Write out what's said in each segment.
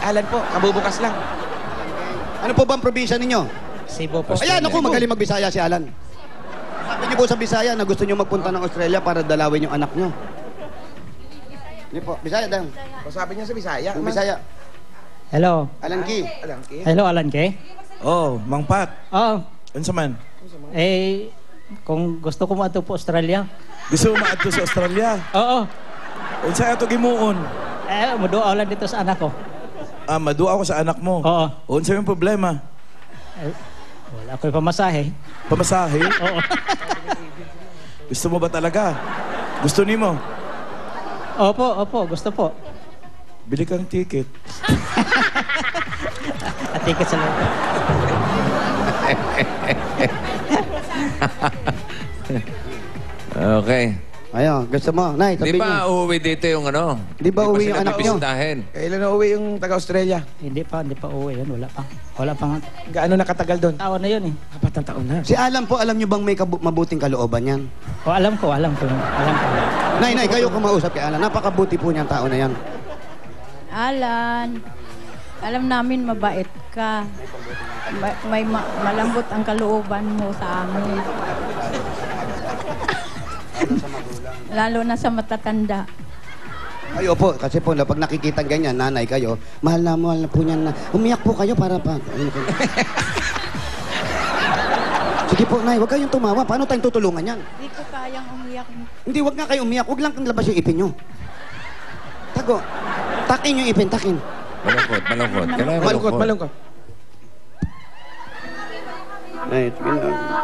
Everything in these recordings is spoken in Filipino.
Alan po, kabubukas lang. Ano po bang probinsya ninyo? Cebu po. Ayan, ako magaling magbisaya si Alan. Sabi niyo po sa Bisaya na gusto niyo magpunta ng Australia para dalawin yung anak niyo. Hindi po, Bisaya daw. O sabi niya sa Bisaya. Bisaya. Hello. Alan Ki. Alam ki. Hello, Alan Kay. Oh, Mang Pat. Oh, Unsa man? kung gusto ko maato po Australia. Gusto mo maadto sa Australia? Oo. Unsa ato gimuon? Muduaw lang dito sa anak ko. Ah, madua ako sa anak mo. Oo. Unsa yung problema? Wala ko'y pamasahe. Pamasahe? Oo. Gusto mo ba talaga? Gusto nimo? Opo, gusto po. Bili kang ticket. At ticket sa loob. Okay. Ayun, gusto mo. Nay, Di sabi ba niyo. uuwi dito yung ano? Di ba uwi yung anak niyo? Bisitahin. Kailan na uwi yung taga-Australia? Hindi pa uwi yan. Wala pa nga. Gaano nakatagal doon? Taon na yun eh. 4 na taon na. Si Alan po, alam niyo bang may mabuting kalooban yan? Alam ko. Nay, kayo kumausap kay Alan. Napakabuti po niyang tao na yan. Alan, alam namin mabait ka. Malambot ang kalooban mo sa amin. Lalo na sa matatanda. Ayo po, kasi po, pag nakikita ganyan, nanay kayo, mahal na po niyan na. Umiyak po kayo para pa. Sige po, Nay, huwag kayong tumawa. Paano tayong tutulungan yan? Hindi ko kayang umiyak. Hindi, huwag nga kayo umiyak. Huwag lang kang labas yung ipin nyo. Tago. Takin yung ipin, takin. Malungkot. Kailangan Malungkot. Nay,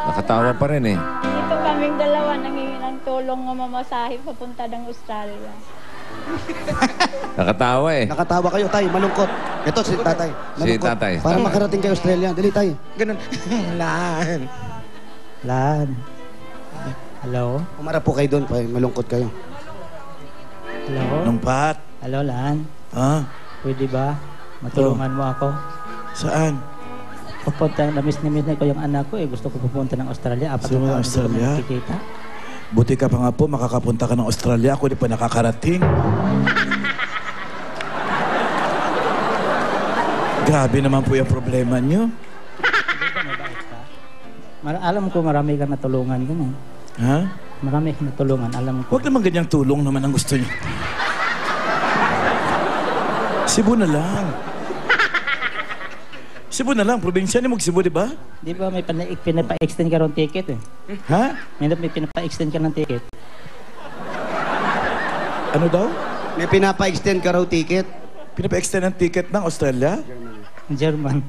Nakatawa pa rin eh. Dito kaming dalawa nangingi ng tulong ng mamasahe papunta ng Australia. Nakatawa eh. nakatawa kayo, tay. Malungkot. Ito, si tatay. Si Malungkot. tatay. Para makarating kayo Australia. Dali, tay. Ganun. Lan. Lan. Hello? Umarap po kayo doon, tay. Malungkot kayo. Hello? Mang Pat. Hello, Lan. Ha? Pwede ba? Matulungan mo ako? Saan? Pupunta, na-miss ko yung anak ko eh. Gusto ko pupunta ng Australia. Gusto mo ng Australia? Nakikita. Buti ka pa nga po, makakapunta ka ng Australia. Ako di pa nakakarating. Grabe naman po yung problema nyo. Alam ko marami kang natulungan dun eh. Ha? Marami kang natulungan, alam ko. Huwag naman ganyang tulong naman ang gusto nyo. Cebu na lang. Cebu na lang. Probinsya ni Cebu, di ba? Di ba may pinapa-extend ka ron ticket eh? Ha? May pinapa-extend ka ng ticket. Ano daw? May pinapa-extend ka raw ticket. Pinapa-extend ang ticket ng Australia? German.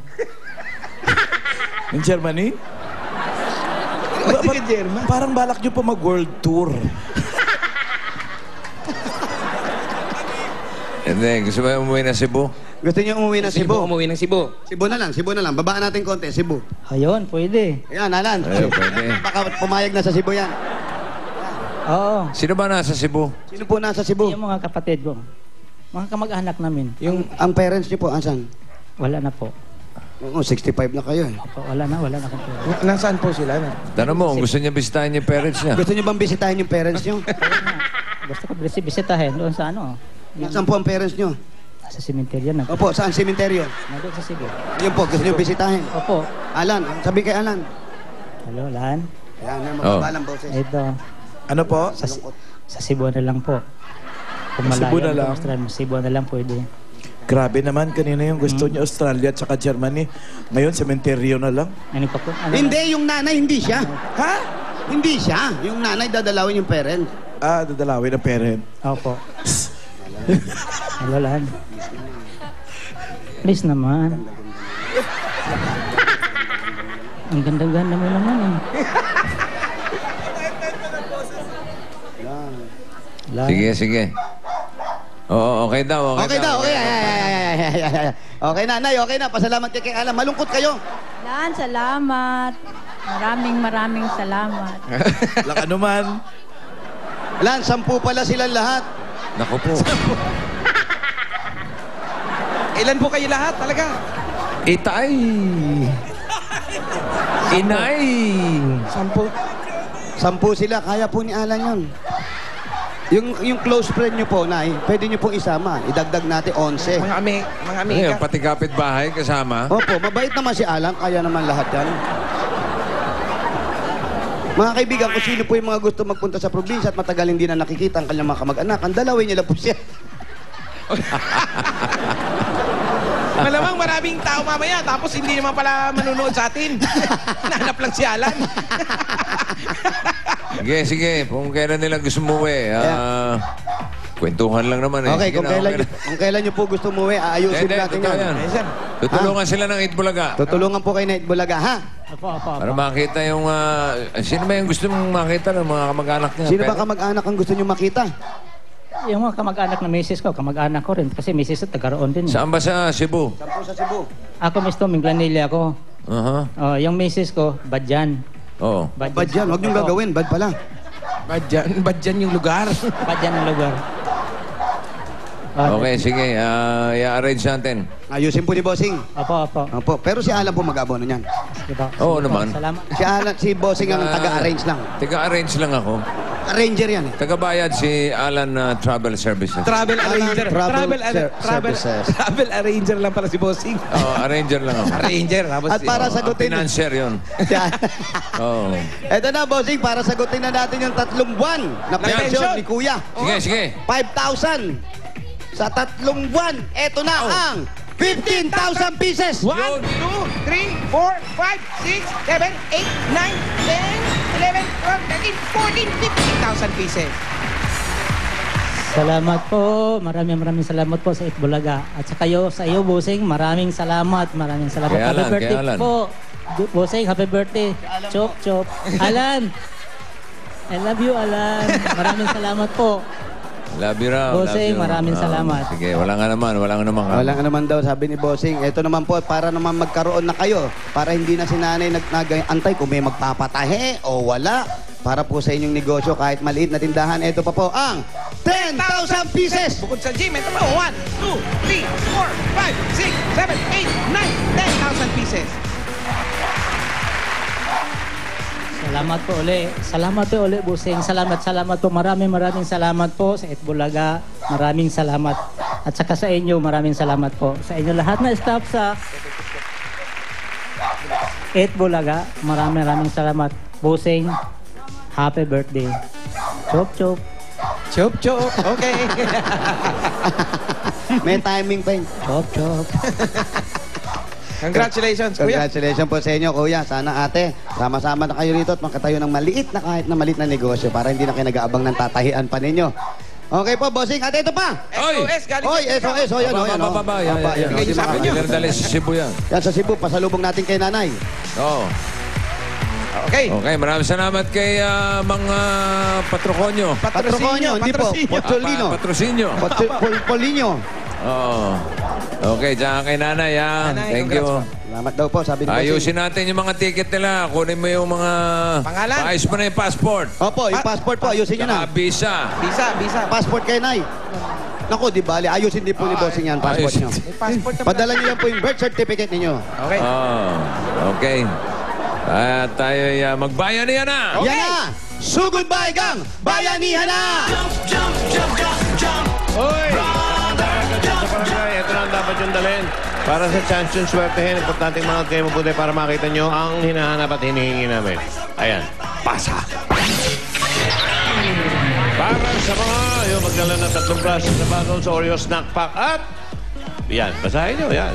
Ng Germany? Parang balak nyo pa mag-world tour. Hindi, gusto mo umuwi na Cebu? Gusto niyo umuwi ng Cebu? Umuwi ng Cebu. Cebu na lang. Babaan natin konti, Cebu. Ayun, pwede. Ayan, Alan. Ay, pwede. Baka pumayag na sa Cebu yan. Oo. Sino ba nasa Cebu? Sino po nasa Cebu? Yung mga kapatid ko. Mga kamag-anak namin. Ang parents niyo po, asan? Wala na po. Oo, 65 na kayo eh. Opo, wala na akong pera. Nasaan po sila? Tanong mo, kung gusto niya bisitahin yung parents niya. Gusto niyo bang bisitahin yung parents niyo? Gusto ko bisitahin doon sa ano. Saan po ang parents niyo? Sa cemetery yan. Opo, saan sementeryo? Nandun sa Cebu. Yun po, gusto niyo bisitahin. Opo. Alan, sabi kay Alan. Hello, Lan. Ayan, Oh. mababalang boses. Ito. Ano po? Sa Cebu na lang po. Kung Sa Cebu malayo na lang? ang Australia, Cebu na lang pwede. Grabe naman, kanina yung gusto niyo Australia at saka Germany. Ngayon, sementeryo na lang. Ano pa po? Ano Hindi, yung nanay, hindi siya. Ha? Hindi siya. Yung nanay, dadalawin yung parent. Ah, dadalawin ang parent. Opo. Hello, Lan. Please naman. Ang ganda-ganda mo naman eh. Lan. Sige. Oo, okay daw. Okay daw, okay. Okay, nanay, okay na. Pasalamat kay Alan. Malungkot kayo. Lan, salamat. Maraming salamat. Laka naman. Alan, 10 pala silang lahat. Naku po. Ilan po kayo lahat talaga? Itay. Inay. 10. 10 sila. Kaya po ni Alan yun. Yung close friend nyo po, Nay, pwede nyo pong isama. Idagdag natin 11. Mga Ano amiga. yun, pati kapitbahay kasama. Opo, mabait naman si Alan, kaya naman lahat yan. Mga kaibigan, kung sino po yung mga gusto magpunta sa probinsya at matagal hindi na nakikita ang kanyang mga kamag-anak, ang dalawin niyo lang po siya. Malamang maraming tao mamaya, tapos hindi naman pala manunood sa atin. Nahanap lang si Alan. Sige, sige. Kung kailan nila gusto umuwi, kwentuhan lang naman eh. Okay, Sige na. kung kailan nyo po gusto umuwi, aayusin Hindi, natin totoo yan. yan. Yes, sir. Tutulungan sila ng Itbulaga. Tutulungan po kayo na Itbulaga, ha? Opo. Para makita yung... sino ba yung gusto mong makita ng mga kamag-anak niya? Sino ba kamag-anak ang gusto nyo makita? Yung mga kamag-anak na misis ko, kamag-anak ko rin. Kasi misis ko, taga-roon din. Saan ba sa Cebu? Saan po sa Cebu? Ako mismo, Minglanilla ako. Aha. Yung misis ko, Badyan. Oo. Bad yan, huwag nyo gagawin, bad pala. Bad dyan yung lugar. Badyan ang lugar. Okay, sige. I-arrange natin. Ayusin po ni Bossing. Opo. Opo, pero si Alan po mag-abono niyan. Diba? Oo Sige po, naman. Salamat. Si Bossing ang taga-arrange lang. Taga-arrange lang ako. Arranger yan eh. Taga-bayad si Alan Travel Services. Travel arranger. Travel services. Travel arranger lang pala si Bossing. Oo, arranger lang ako. Arranger. Tapos At para Oo, sagutin... Financier yun. Oo. Eto na, Bossing, para sagutin na natin yung 3 buwan na pensyon ni Kuya. Sige, sige. 5,000. Sa 3 buwan, eto na ang 15,000 pieces. 1, 2, 3, 4, 5, 6, 7, 8, 9, 10, 11, 12, 13, 14, 15,000 pieces. Salamat po. Maraming salamat po sa Itbulaga. At sa kayo, sa iyo, Bossing, maraming salamat. Maraming salamat. Kay Happy Alan, birthday kay Alan. po. Bossing, happy birthday. Chop. Alan! I love you, Alan. Maraming salamat po. Love you raw. Bossing, love you. maraming salamat. Sige, wala nga naman. Wala nga naman daw, sabi ni Bossing. Ito naman po, para naman magkaroon na kayo. Para hindi na si nanay nag-antay kung may magpapatahe o wala. Para po sa inyong negosyo, kahit maliit na tindahan, ito pa po ang 10,000 pieces! Bukod sa gym, ito pa. 1, 2, 3, 4, 5, 6, 7, 8, 9, 10,000 pieces. Salamat po uli, Bossing. Salamat po. Maraming salamat po sa Itbulaga. Maraming salamat. At saka sa inyo, maraming salamat po. Sa inyo lahat na staff sa Itbulaga. Maraming salamat. Bossing, happy birthday. Chop. Chop. Okay. May timing pa yun. Chop. Congratulations, kuya. Congratulations po sa inyo, Kuya. Sana ate, sama-sama na kayo rito at makatayo ng maliit na kahit na maliit na negosyo para hindi na kayo nag-aabang ng tatahian pa ninyo. Okay po, Bossing. Ate, ito pa. SOS, galing Oy, sa SOS. O, yan, o, yan. o. Bababa. Yan. Papa, yan, o, Bigay di niyo sa akin yun. Dali sa Cebu yan. Yan sa Cebu, pasalubong natin kay nanay. Oo. Okay. Okay, maraming salamat kay mga patrokonyo. Patroconio, hindi po. Pozzolino. Patrocinio. Polinyo. Oo. Okay, dyan kay nanay, ha. Nanay, Thank you. congrats Salamat daw po, sabi ni Bossing. Ayusin natin yung mga ticket nila. Kunin mo yung mga... Pangalan. Paayos mo na yung passport. Opo, yung passport po, ayusin nyo na. Saka visa. Visa. Passport kay Nay. Naku, di bali, ayusin din po ni Bossing yan, passport ayusin. nyo. May passport na Padala nyo lang po yung birth certificate ninyo. Okay. Okay. At tayo magbayanihan na. Okay. Yan na! Sugod Baygang Bayanihan na! Sa barangay, ito na ang dapat yung dalhin. Para sa chance yung swertehin, importanteng mga kayo mabuti para makita nyo ang hinahanap at hinihingi namin. Ayan, pasa! Para sa mga yung magdala ng 3 braso sa bagong sa Oreo Snack Pack at yan, basahin nyo, yan.